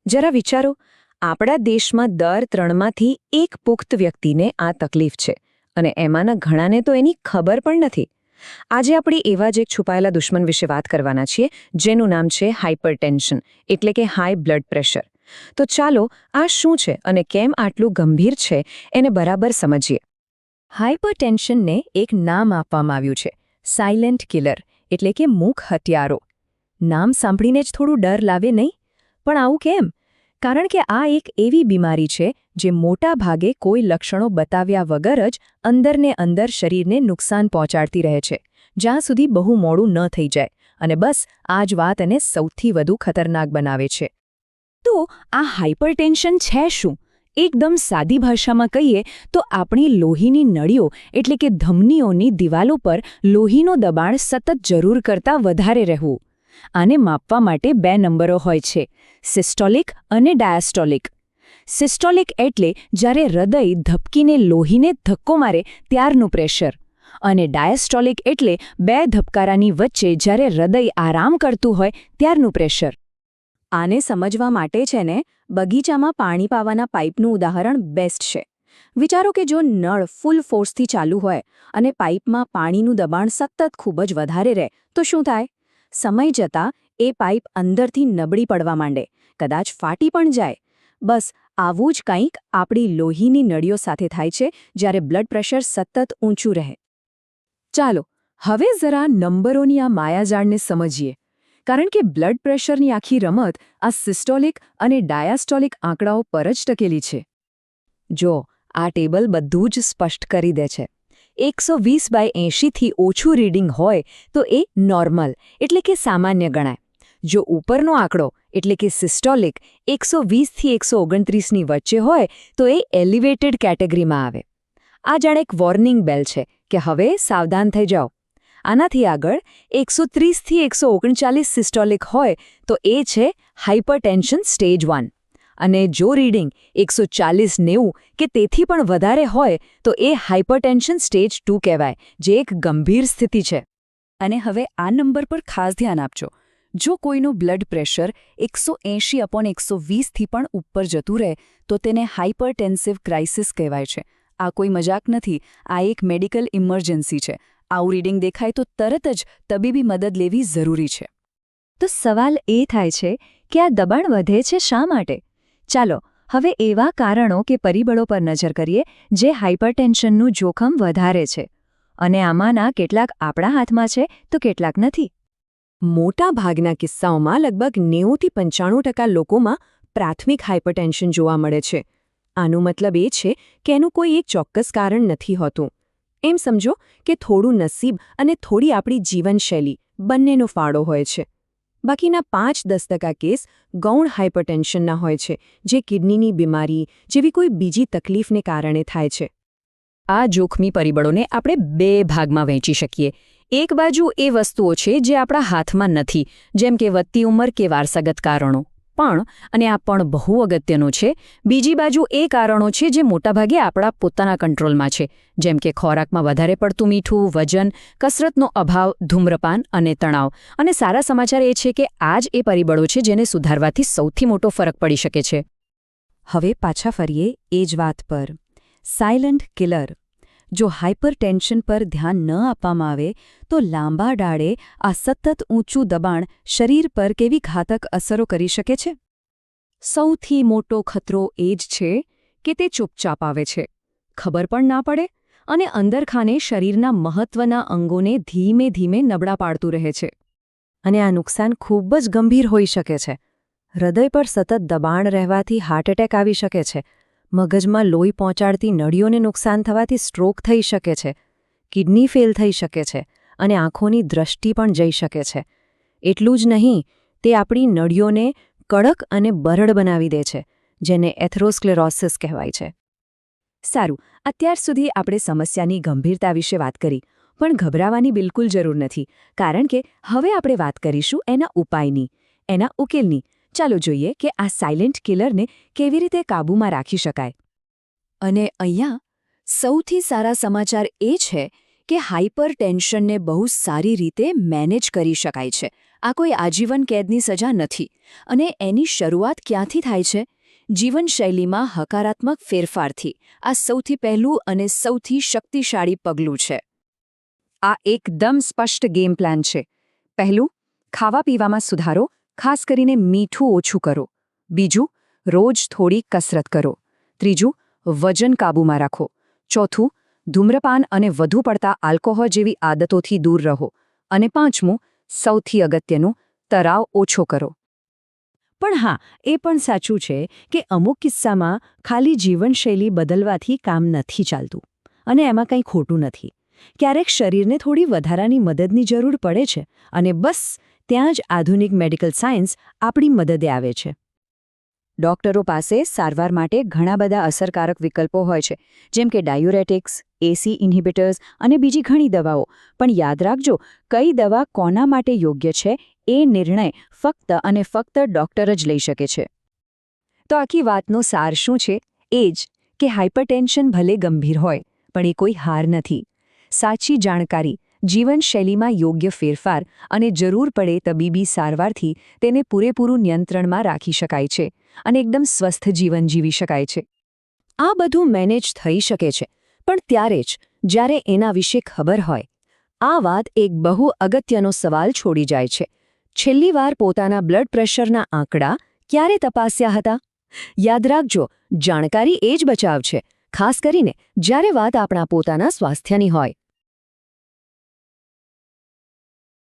જરા વિચારો, આપણા દેશમાં દર 3માંથી એક પુખ્ત વ્યક્તિને આ તકલીફ છે અને એમાંના ઘણાને તો એની ખબર પણ નથી. આજે આપણે એવા જ એક છુપાયેલા દુશ્મન વિશે વાત કરવાના છીએ, જેનું નામ છે હાઇપરટેન્શન, એટલે કે હાઈ બ્લડ પ્રેશર. તો ચાલો આ શું છે અને કેમ આટલું ગંભીર છે એને બરાબર સમજીએ. હાઇપરટેન્શનને એક નામ આપવામાં આવ્યું છે, સાયલેન્ટ કિલર, એટલે કે મૂક હત્યારો. નામ સાંભળીને જ થોડું ડર લાવે નહીં? પણ આવું કેમ? કારણ કે આ એક એવી બીમારી છે જે મોટા ભાગે કોઈ લક્ષણો બતાવ્યા વગર જ અંદરને અંદર શરીરને નુકસાન પહોંચાડતી રહે છે, જ્યાં સુધી બહુ મોડું ન થઈ જાય. અને બસ આ જ વાત એને સૌથી વધુ ખતરનાક બનાવે છે. તો આ હાઇપરટેન્શન છે શું? એકદમ સાદી ભાષામાં કહીએ તો આપણી લોહીની નળીઓ એટલે કે ધમનીઓની દિવાલો પર લોહીનું દબાણ સતત જરૂર કરતાં વધારે રહેવું. આને માપવા માટે 2 નંબરો હોય છે, સિસ્ટોલિક અને ડાયાસ્ટોલિક. સિસ્ટોલિક એટલે જ્યારે હૃદય ધબકીને લોહીને ધક્કો મારે ત્યારનું પ્રેશર, અને ડાયાસ્ટોલિક એટલે 2 ધબકારાની વચ્ચે જ્યારે હૃદય આરામ કરતું હોય ત્યારનું પ્રેશર. આને સમજવા માટે છે ને, બગીચામાં પાણી પાવાના પાઇપનું ઉદાહરણ બેસ્ટ છે. વિચારો કે જો નળ ફૂલ ફોર્સથી ચાલુ હોય અને પાઇપમાં પાણીનું દબાણ સતત ખૂબ જ વધારે રહે તો શું થાય? સમય જતાં એ પાઇપ અંદરથી નબળી પડવા માંડે, કદાચ ફાટી પણ જાય. બસ આવું જ કંઈક આપણી લોહીની નળીઓ સાથે થાય છે જ્યારે બ્લડ પ્રેશર સતત ઊંચું રહે. ચાલો હવે જરા નંબરોની આ માયાજાળને સમજીએ, કારણ કે બ્લડ પ્રેશરની આખી રમત આ સિસ્ટોલિક અને ડાયાસ્ટોલિક આંકડાઓ પર જ ટકેલી છે. જો આ ટેબલ બધું જ સ્પષ્ટ કરી દે છે. 120/80 થી ઓછું રીડિંગ હોય તો એ નોર્મલ એટલે કે સામાન્ય ગણાય. જો ઉપરનો આંકડો એટલે કે સિસ્ટોલિક 120 થી 129ની વચ્ચે હોય તો એ એલિવેટેડ કેટેગરીમાં આવે. આ જાણે એક વોર્નિંગ બેલ છે કે હવે સાવધાન થઈ જાઓ. આનાથી આગળ 130 થી 139 સિસ્ટોલિક હોય તો એ છે હાઇપરટેન્શન સ્ટેજ 1. અને જો રીડિંગ 140-90 કે તેથી પણ વધારે હોય તો એ હાઇપરટેન્શન સ્ટેજ 2 કહેવાય, જે એક ગંભીર સ્થિતિ છે. અને હવે આ નંબર પર ખાસ ધ્યાન આપજો. જો કોઈનું બ્લડ પ્રેશર 180/120 થી પણ ઉપર જતું રહે તો તેને હાઇપરટેન્સિવ ક્રાઇસિસ કહેવાય છે. આ કોઈ મજાક નથી, આ એક મેડિકલ ઇમરજન્સી છે. આવું રીડિંગ દેખાય તો તરત જ તબીબી મદદ લેવી જરૂરી છે. તો સવાલ એ થાય છે કે આ દબાણ વધે છે શા માટે? ચાલો હવે એવા કારણો કે પરિબળો પર નજર કરીએ જે હાઇપરટેન્શનનું જોખમ વધારે છે. અને આમાંના કેટલાક આપણા હાથમાં છે તો કેટલાક નથી. મોટા ભાગના કિસ્સાઓમાં લગભગ 90-95% લોકોમાં પ્રાથમિક હાઇપરટેન્શન જોવા મળે છે. આનો મતલબ એ છે કે એનું કોઈ એક ચોક્કસ કારણ નથી હોતું. એમ સમજો કે થોડું નસીબ અને થોડી આપણી જીવનશૈલી બંનેનો ફાળો હોય છે. બાકીના 5-10% કેસ ગૌણ હાઇપરટેન્શનના હોય છે, જે કિડનીની બીમારી જેવી કોઈ બીજી તકલીફને કારણે થાય છે. આ જોખમી પરિબળોને આપણે 2 ભાગમાં વહેંચી શકીએ. એક બાજુ એ વસ્તુઓ છે જે આપણા હાથમાં નથી, જેમ કે વધતી ઉંમર કે વારસાગત કારણો. અને આ પણ બહુ અગત્યનું છે, બીજી બાજુ એ કારણો છે જે મોટાભાગે આપણા પોતાના કંટ્રોલમાં છે, જેમ કે ખોરાકમાં વધારે પડતું મીઠું, વજન, કસરતનો અભાવ, ધૂમ્રપાન અને તણાવ. અને સારા સમાચાર એ છે કે આ જ એ પરિબળો છે જેને સુધારવાથી સૌથી મોટો ફરક પડી શકે છે. હવે પાછા ફરીએ એ જ વાત પર. Silent killer. જો હાઇપરટેન્શન પર ધ્યાન ન આપવામાં આવે તો લાંબા ગાળે આ સતત ઊંચું દબાણ શરીર પર કેવી ઘાતક અસરો કરી શકે છે? સૌથી મોટો ખતરો એ જ છે કે તે ચૂપચાપ આવે છે, ખબર પણ ના પડે, અને અંદરખાને શરીરના મહત્વના અંગોને ધીમે ધીમે નબળા પાડતું રહે છે. અને આ નુકસાન ખૂબ જ ગંભીર હોઈ શકે છે. હૃદય પર સતત દબાણ રહેવાથી હાર્ટ એટેક આવી શકે છે. મગજમાં લોહી પહોંચાડતી નળીઓને નુકસાન થવાથી સ્ટ્રોક થઈ શકે છે. કિડની ફેલ થઈ શકે છે અને આંખોની દૃષ્ટિ પણ જઈ શકે છે. એટલું જ નહીં, તે આપણી નળીઓને કડક અને બરડ બનાવી દે છે, જેને એથેરોસ્ક્લેરોસિસ કહેવાય છે. સારું, અત્યાર સુધી આપણે સમસ્યાની ગંભીરતા વિશે વાત કરી, પણ ગભરાવાની બિલકુલ જરૂર નથી, કારણ કે હવે આપણે વાત કરીશું એના ઉપાયની, એના ઉકેલની. ચાલો જોઈએ કે આ સાયલેન્ટ કિલરને કેવી રીતે કાબૂમાં રાખી શકાય. અને અહીંયા સૌથી સારા સમાચાર એ છે કે હાઇપરટેન્શનને બહુ સારી રીતે મેનેજ કરી શકાય છે. આ કોઈ આજીવન કેદની સજા નથી અને એની શરૂઆત ક્યાંથી થાય છે? જીવનશૈલીમાં હકારાત્મક ફેરફારથી. આ સૌથી પહેલું અને સૌથી શક્તિશાળી પગલું છે. આ એકદમ સ્પષ્ટ ગેમ પ્લાન છે. પહેલું, ખાવા પીવામાં સુધારો, ખાસ કરીને મીઠું ઓછું કરો. બીજું, રોજ થોડી કસરત કરો. ત્રીજું, વજન કાબૂમાં રાખો. ચોથું, ધૂમ્રપાન અને વધુ પડતા આલ્કોહોલ જેવી આદતોથી દૂર રહો. અને પાંચમું, સૌથી અગત્યનું, તરાવ ઓછો કરો. પણ હા, એ પણ સાચું છે કે અમુક કિસ્સામાં ખાલી જીવનશૈલી બદલવાથી કામ નથી ચાલતું. અને એમાં કંઈ ખોટું નથી. ક્યારેક શરીરને થોડી વધારાની મદદની જરૂર પડે છે અને બસ ત્યાં જ આધુનિક મેડિકલ સાયન્સ આપણી મદદે આવે છે. ડોક્ટરો પાસે સારવાર માટે ઘણા બધા અસરકારક વિકલ્પો હોય છે, જેમ કે ડાયુરેટિક્સ, એસી ઇન્હિબિટર્સ અને બીજી ઘણી દવાઓ. પણ યાદ રાખજો, કઈ દવા કોના માટે યોગ્ય છે એ નિર્ણય ફક્ત અને ફક્ત ડોક્ટર જ લઈ શકે છે. તો આખી વાતનો સાર શું છે? એ જ કે હાઇપરટેન્શન ભલે ગંભીર હોય, પણ એ કોઈ હાર નથી. સાચી જાણકારી, જીવનશૈલીમાં યોગ્ય ફેરફાર અને જરૂર પડે તબીબી સારવારથી તેને પૂરેપૂરું નિયંત્રણમાં રાખી શકાય છે અને એકદમ સ્વસ્થ જીવન જીવી શકાય છે. આ બધું મેનેજ થઈ શકે છે, પણ ત્યારે જ જ્યારે એના વિશે ખબર હોય. આ વાત એક બહુ અગત્યનો સવાલ છોડી જાય છે. છેલ્લી વાર પોતાના બ્લડ પ્રેશરના આંકડા ક્યારે તપાસ્યા હતા? યાદ રાખજો, જાણકારી એ જ બચાવ છે, ખાસ કરીને જ્યારે વાત આપણા પોતાના સ્વાસ્થ્યની હોય.